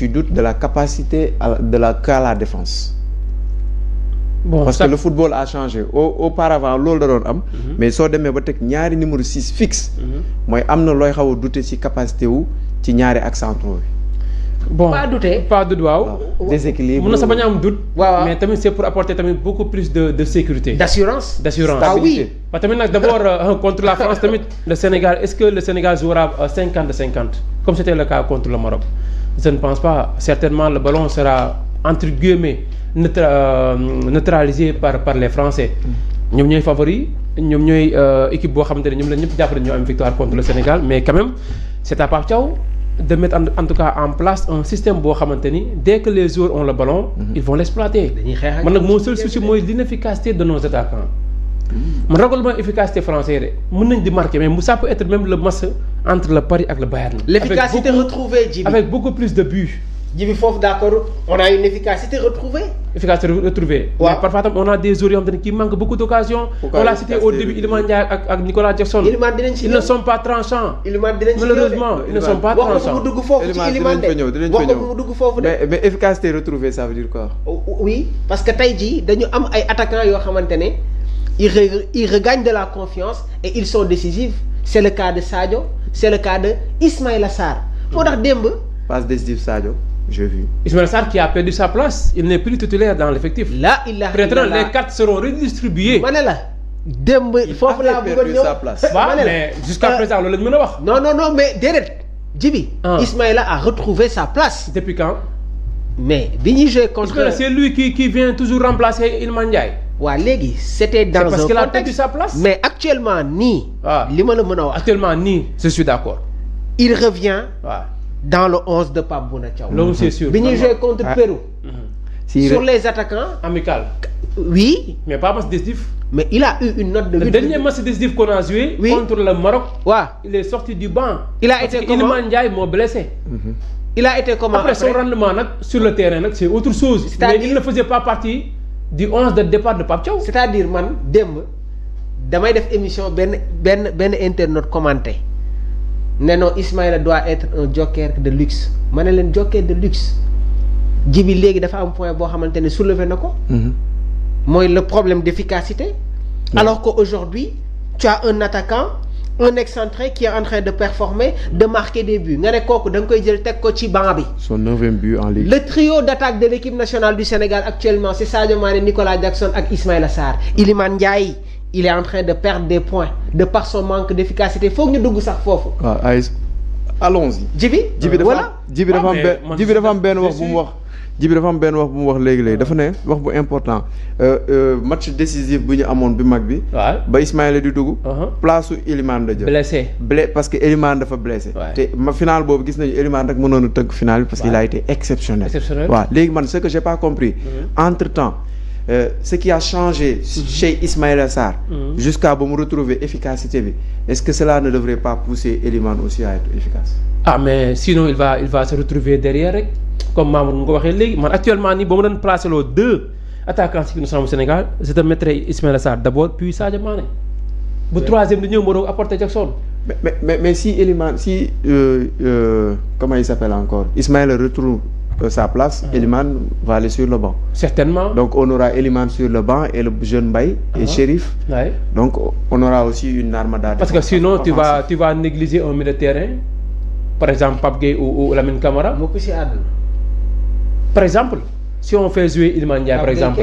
tu doutes de la capacité de la défense. Bon, parce que le football a changé auparavant loolu da doon am. mais soo demee ba teg ñaari numéro 6 fixe. mooy am na looy xaw a douter ci capacité wu ci ñaari ak centraux bi. bon pas doute waaw. déséquilibre mun na sa bañ a am doute. waaw mais tamit c'est pour apporter tamit beaucoup plus de sécurité. d'assurance. ah oui. parce que tamit nag d'abord contre la France tamit le Sénégal est-ce que le Sénégal jouera 50-50 comme c'était le cas contre le Maroc. Je ne pense pas. Certainement le ballon sera entre guillemets neutralisé par les Français. ñoom ñooy favori ñoom ñooy équipe boo xamante ne ñoom la ñëpp jàpp nañu ñoo am victoire contre le Sénégal mais quand même c'est à Pape Thiaw de mettre en tout cas en place un système boo xamante ni dès que les joueurs ont le ballon. ils vont l'exploiter. man nag mon seul souci mooy l'inefficacité de nos attaquants. man ragalement efficacité français de mën nañ di marquer mais ça peut être même le match entre le Paris ak le Bayern. L'efficacité retrouvée Djibi. Avec beaucoup plus de buts. Djibi foofu d'accord on a une efficacité retrouvée. Efficacité retrouvée. waaw mais parfois tam on a des joueurs yoo xam ne qui manquent beaucoup d'occasions. on l'a cité au début Iliman Ndiaye ak Nicolas Jackson. ils ne sont pas tranchants. malheureusement ils ne sont pas tranchants. wax ko mu dugg foofu ci Iliman de wax ko mu dugg foofu de. mais efficacité retrouvée ça veut dire quoi. oui parce que tey jii dañu am ay attaquants yoo xamante ne ils regagnent de la confiance et ils sont décisifs c'est le cas de Sadio c'est le cas de Ismaïla Sarr. moo tax démb. passe décisive Sadio. J'ai vu. Ismaël Sarr qui a perdu sa place, il n'est plus titulaire dans l'effectif. Là, il a. Peut-être les cartes seront redistribuées. Manela, démb foofu laa bëggoon ñëw. sa place. mais jusqu'à présent loolu lañ mën a wax. non mais déedéet. Djibi. Ismaïla a retrouvé sa place. Depuis quand? mais bi ñuy jouer contre. c'est lui qui vient toujours remplacer Iliman Ndiaye. waaw léegi c'était dans un contexte. parce qu'il a perdu sa place. mais actuellement nii. li ma la mën a wax. actuellement nii je suis d'accord. il revient. waaw. dans le 11 de Pape Bouna Thiaw. loolu c'est sûr. bi ñuy jouer contre Pérou. sur les attaquants. amical. oui. mais pas match décisif. mais il a eu une note de. le dernier match décisif qu'on a joué. Oui. contre le Maroc. waaw. il est sorti du banc. il a été comment Iliman Ndiaye moo blessé. il a été comment après son rendement nag sur le terrain nag c'est autre chose. mais il ne faisait pas partie du 11 de départ de Pape Thiaw. c'est-à-dire man démb damay def émission benn internaute commenté ne non Ismaïla doit être un joker de luxe ma ne leen joker de luxe Djibi léegi dafa am point boo xamante ne soulevé na ko. mooy le problème d'efficacité. alors qu'aujourd'hui tu as un attaquant un excentré qui est en train de performer de marquer des buts nga ne kooku da nga koy jël teg ko ci banc bi. son 9e but en Ligue. le trio d'attaque de l'équipe nationale du Sénégal actuellement c'est Sadio Mané Nicolas Jackson ak Ismaïla Sarr. Iliman Ndiaye il est en train de perdre des points de par son manque d'efficacité foog ñu dugg sax foofu. allons-y. Djibi voilà. Djibi dafa am benn wax bu mu wax. Djibi dafa am benn wax bu mu wax léegi dafa ne wax bu important match décisif bu ñu amoon bi mag bi. waaw ba Ismaïla di dugg. place su Elimane la jël. blessé. parce que Elimane dafa blessé. te final boobu gis nañu Elimane rek mënoon a tëgg final bi parce qu'il a été exceptionnel. waaw léegi man ce que j'ai pas compris. entre-temps ce qui a changé chez Ismaïla Sarr. jusqu'à ba mu retrouver efficacité bi est-ce que cela ne devrait pas pousser Elimane aussi à être efficace. mais sinon il va se retrouver derrière rek. comme Mamour mu ko waxee léegi man actuellement nii ba mu doon placé loo 2 attaquants ci national Sénégal je te mettrai Ismaïla Sarr d'abord puis Sadio Mané bu 3e di ñëw ma doog apporter Jackson. mais si Elimane si comment il s'appelle encore Ismaïla retrouve sa place. Elimane va aller sur le banc. certainement. donc on aura Elimane sur le banc et le jeune Mbaye et Chérif. donc on aura aussi une armada. parce que sinon tu vas négliger un milieu de terrain par exemple Pape Gueye ou Lamine Camara. moo ko si àdduna. par exemple si on fait jouer Iliman Ndiaye par exemple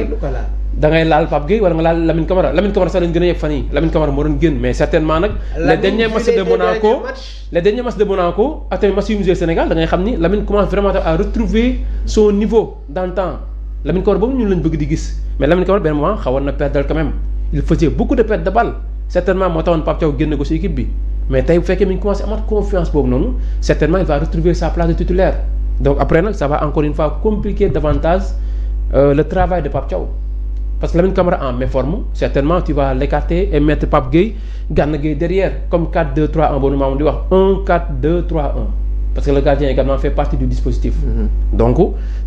da ngay laal Pape Gueye wala nga laal Lamine Camara sax lañ gën a yegg fan yi Lamine Camara moo doon génn mais certainement nag les derniers matchs de Monaco ak tamit match yu mu joué Sénégal da ngay xam ni Lamine commence vraiment à retrouver son niveau d'antan Lamine Camara boobu ñun lañ bëgg di gis mais Lamine Camara benn moment xawoon na perdre quand même il faisait beaucoup de pertes de balles certainement moo taxoon Pape Thiaw génne ko ci équipe bi mais tey bu fekkee mi ngi commencé amaat confiance boobu noonu certainement il va retrouver sa place de titulaire. donc après nag ça va encore une fois compliquer davantage le travail de Pape Thiaw parce que Lamine Camara en méforme certainement tu vas l'écarter et mettre Pape Gueye Gana Gueye derrière comme 4-2-3-1 boobu maam di wax 1-4-2-3-1 parce que le gardien également fait partie du dispositif. donc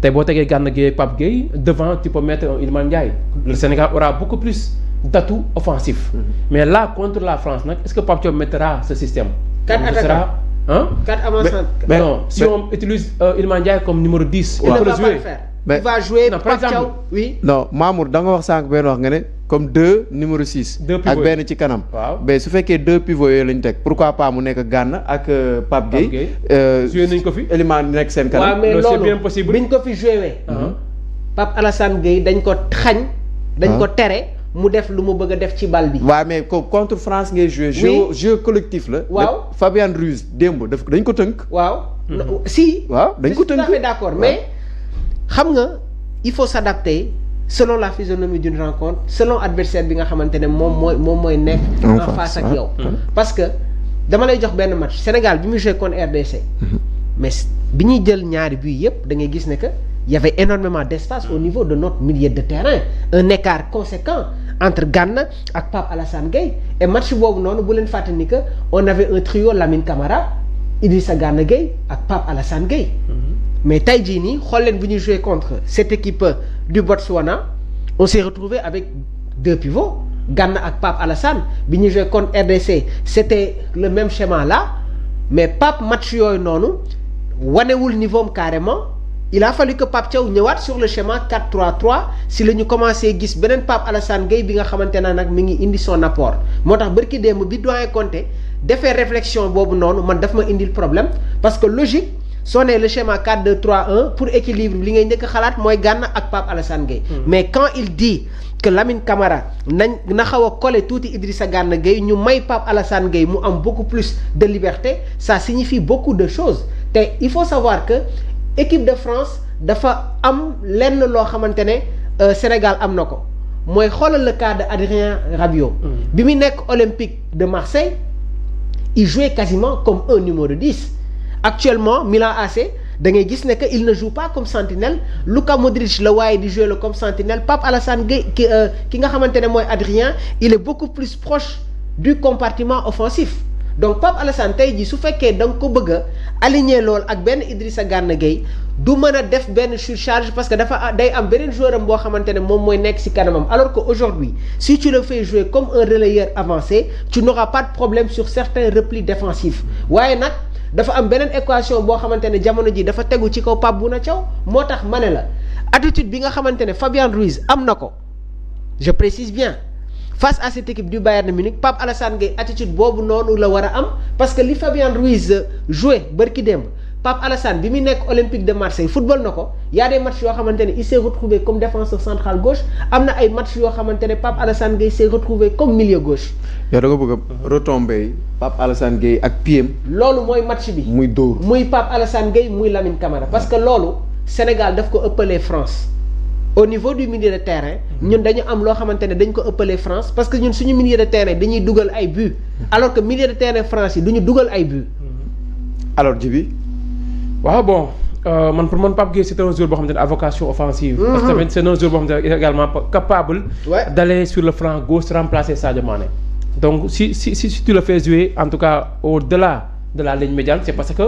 tey boo tegee Gana Gueye Pape Gueye devant tu peux mettre un Iliman Ndiaye le Sénégal aura beaucoup plus d'atouts offensifs. mais là contre la France nag est-ce que Pape Thiaw mettra ce système. 4 attaquants Hein? 4 avant-centre. Non, si on utilise Iliman Ndiaye comme numéro 10, il ne va pas le faire. Il va jouer par exemple. Oui. Non, Mamour, da nga wax sank ben wax nga né comme 2 numéro 6 ak ben ci kanam. Mais su féké 2 pivots yoy lañ tek, pourquoi pas mu nek Gana ak Pape Gueye. Joué nañ ko fi. Iliman nek sen kanam. Mais c'est bien possible. Biñ ko fi joué. Pape Alassane Gueye dañ ko xagn, dañ ko téré mu def lu mu bëgg def ci bal bi. Ouais, mais contre France ngay jouer jeu collectif la. Fabien Ruiz demb dañ ko teunk. Waaw. Si. Waaw, dañ ko teunk. Je suis tout à fait d'accord, mais xam nga il faut s'adapter selon la physionomie d'une rencontre, selon l'adversaire bi nga xamantene mom moy nek en face ak yow. Parce que dama lay jox ben match Sénégal bi mu joué contre RDC. Mais bi ñuy jël ñaari but yépp da ngay gis ne que il y avait énormément d'espace au niveau de notre milieu de terrain, un écart conséquent entre Gana ak Pape Alassane Gueye. Et match bobu nonu bu len faté ni que on avait un trio Lamine Camara, Idrissa Gana Gueye ak Pape Alassane Gueye. Mais tey jii nii xool leen bu ñu joué contre cette équipe du Botswana, on s'est retrouvé avec 2 pivots, Gana ak Pape Alassane. Bi ñu joué contre RDC, c'était le même schéma là, mais Pape match yooyu noonu wanewul niveau carrément. Il a fallu que Pape Thiaw ñëwaat sur le schéma 4-3-3 si la ñu commencé gis beneen Pape Alassane Gueye bi nga xamante ne nag mi ngi indi son apport. moo tax barki démb bi doyen Conté defee réflexion boobu noonu man daf ma indil problème parce que logique soo nee le schéma 4-2-3-1 pour équilibre li ngay njëkk a xalaat mooy Gana ak Pape Alassane Gueye. Mais quand il dit que Lamine Camara na xaw a collé tuuti Idrissa Gana Gueye ñu may Pape Alassane Gueye mu am beaucoup plus de liberté, ça signifie beaucoup de choses. te il faut savoir que équipe de France dafa am lenn loo xamante ne Sénégal am na ko mooy xoolal le cas de Adrien Rabiot. bi mu nekk Olympique de Marseille il jouait quasiment comme un numéro 10. Actuellement Milan AC da ngay gis ne que il ne joue pas comme sentinelle. Luka Modric la waaye di jouer comme sentinelle. Pape Alassane Gueye ki nga xamante ne mooy Adrien il est beaucoup plus proche du compartiment offensif. Donc Pape Alassane tey jii su fekkee da nga ko bëgg a aligner lool ak benn Idrissa Gana Gueye du mën a def benn surcharge parce que dafa day am beneen joueur am boo xamante ne moom mooy nekk ci kanamam. Alors que aujourd'hui si tu le fais jouer comme un relayeur avancé tu n'auras pas de problème sur certains replis défensifs. waaye nag dafa am beneen équation boo xamante ne jamono ji dafa tegu ci kaw Pape Bouna Thiaw moo tax ma ne la attitude bi nga xamante ne Fabien Ruiz am na ko je précise bien. Face à cette équipe du Bayern Munich, Pape Alassane Gueye attitude boobu noonu la war a am parce que li Fabien Ruiz joué bërki démb Pape Alassane bi mu nekk Olympique de Marseille football na ko y a des matchs yoo xamante ne il s'est retrouvé comme défenseur central gauche am na ay matchs yoo xamante ne Pape Alassane Gueye s'est retrouvé comme milieu gauche. yow da nga bëgg a retomber Pape Alassane Gueye ak PM. loolu mooy match bi. muy dóor muy Pape Alassane Gueye muy Lamine Camara parce que loolu Sénégal daf ko ëppalee France. Au niveau du milieu de terrain ñun dañu am loo xamante ne dañ ko ëppalee France parce que ñun suñu milieu de terrain dañuy dugal ay buts alors que milieu de terrain France yi duñu dugal ay buts. alors Djibi. waaw bon man pour man Pape Gueye c'est un joueur boo xamante ne à vocation offensive. parce que tamit c'est un joueur boo xamante ne également capable. d'aller sur le flanc gauche remplacer Sadio Mané. donc si tu le fais jouer en tout cas au-delà de la ligne médiane c'est parce que.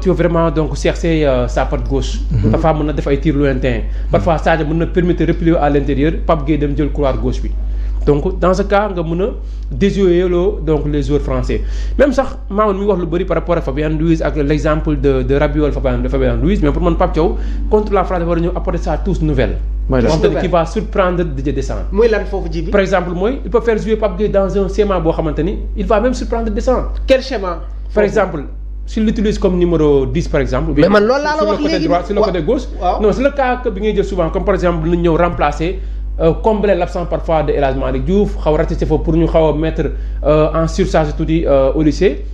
Tu veux vraiment donc chercher sa patte gauche. Parfois mën na def ay tirs lointains. Parfois Sadio mën na permettre de replier à l'intérieur Pape Gueye dem jël couloir gauche bi. Donc dans ce cas nga mën a déjouer donc les joueurs français. Même sax Mamadou mi ngi wax lu bëri par rapport à Fabien Ruiz ak l'exemple de Rabiot de Fabien Ruiz mais pour man Pape Thiaw contre la France dafa war a ñëw apporter sa touche nouvelle. qui va surprendre Didier Deschamps. mooy lan foofu ji bi. Par exemple mooy il peut faire jouer Pape Gueye dans un schéma boo xamante ni il va même surprendre Deschamps. Quel schéma? Par exemple. S'il l'utilise comme numéro 10 par exemple. Mais man loolu laa la wax léegi sur le côté gauche. Non c'est le cas que bi ngay jël souvent comme par exemple lu ñëw remplacer combler l'absence parfois de El Hadji Malick Diouf xaw a ratisser foofu pour ñu xaw a mettre en surcharge tuuti au lycée.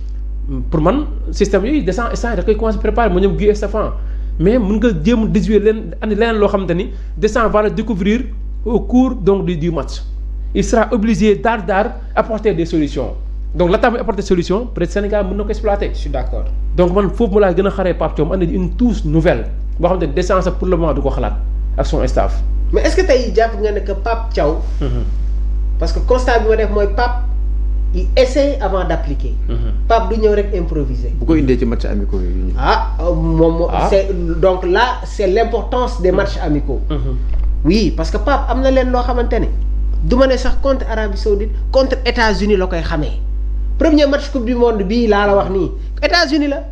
Pour man système yooyu descend instant da koy commencer préparer mu ñëw Guy Stéphane mais mën nga jéem a déjouer leen andi leneen loo xamante ni descend va le découvrir au cours donc du match. Il sera obligé d'art apporter des solutions. Donc là, tu as apporté des solutions, peut-être le Sénégal peut exploiter. Je suis d'accord. Donc, il faut que je fasse Pape Thiaw une touche nouvelle. Je vais descendre pour le moment de avec son staff. Mais est-ce que tu as dit que Pape Thiaw, parce que le constat que je Pape, il essaie avant d'appliquer. Pape doit improviser. Pourquoi il y a des matchs amicaux? Donc là, c'est l'importance des matchs amicaux. Oui, parce que Pape, il y a des choses du ma ne sax contre Arabie Saoudite contre États-Unis la koy xamee premier match coupe du monde bii laa la wax nii États-Unis la.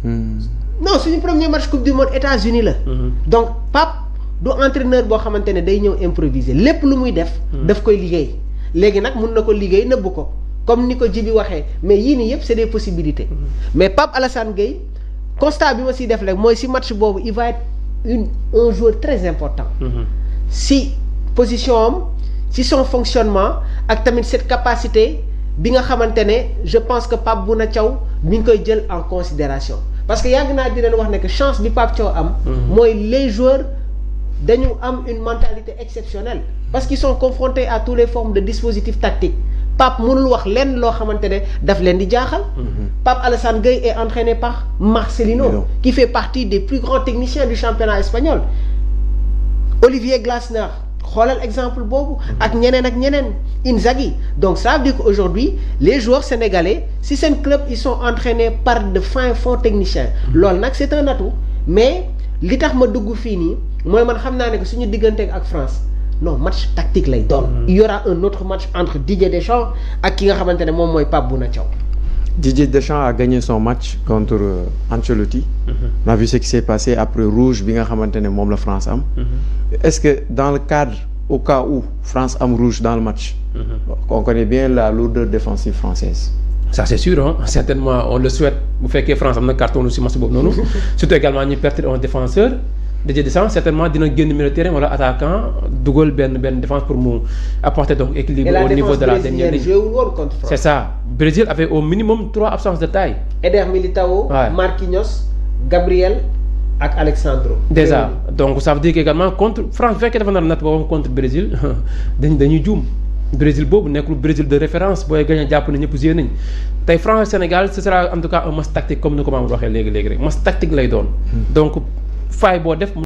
non suñu premier match coupe du monde États-Unis la. donc Pape du entraîneur boo xamante ne day ñëw improviser lépp lu muy def. daf koy liggéey léegi nag mun na ko liggéey nëbbu ko comme ni ko Djibi waxee mais yii nii yëpp c'est des possibilités. mais Pape Alassane Gueye constat bi ma siy def rek mooy si match boobu il va être un joueur très important. si position am si son fonctionnement ak tamit cette capacité bi nga xamante ne je pense que Pape Bouna Thiaw mi ngi koy jël en considération parce que yàgg naa di leen wax ne que chance bi Pape Thiaw am. mooy les joueurs dañu am une mentalité exceptionnelle parce qu'ils sont confrontés à toutes les formes de dispositifs tactiques Pape mënul wax lenn loo xamante ne daf leen di jaaxal. Pape Alassane Gueye est entraîné par Marcelino qui fait partie des plus grands techniciens du championnat espagnol. Olivier Glasner xoolal exemple boobu ak ñeneen Inzaghi donc ça veut dire qu'aujourd'hui les joueurs sénégalais si seen club ils sont entraînés par de fins fonds techniciens loolu nag c'est un atout mais li tax ma dugg fii nii mooy man xam naa ne que suñu diggante ak France non match tactique lay doon. il y aura un autre match entre Didier Deschamps ak ki nga xamante ne moom mooy Pape Bouna Thiaw. Didier Deschamps a gagné son match contre Ancelotti. On a vu ce qui s'est passé après rouge bi nga xamante ne moom la France am. Est-ce que dans le cadre au cas où France am rouge dans le match. on connaît bien la lourdeur défensive française. Ça c'est sûr hein certainement on le souhaite bu fekkee France am na carton si match boobu noonu surtout également ñu perdre un défenseur. Didier Deschamps certainement dina génn milieu de terrain wala attaquant dugal benn défense pour mu apporter donc équilibre au niveau de la dernière ligne. C'est ça. Brésil avait au minimum 3 absences de taille. Eder Militao, Marquinhos, Gabriel ak Alexandro. Déjà donc ça veut dire qu'également contre France bu fekkee dafa nar natt boobu contre Brésil dañuy juum Brésil boobu nekkul Brésil de référence booy gagné jàpp na ñëpp joué nañ tey France Sénégal ce sera en tout cas un match tactique comme ni ko Mamadou waxee léegi rek match tactique lay doon donc faay boo def.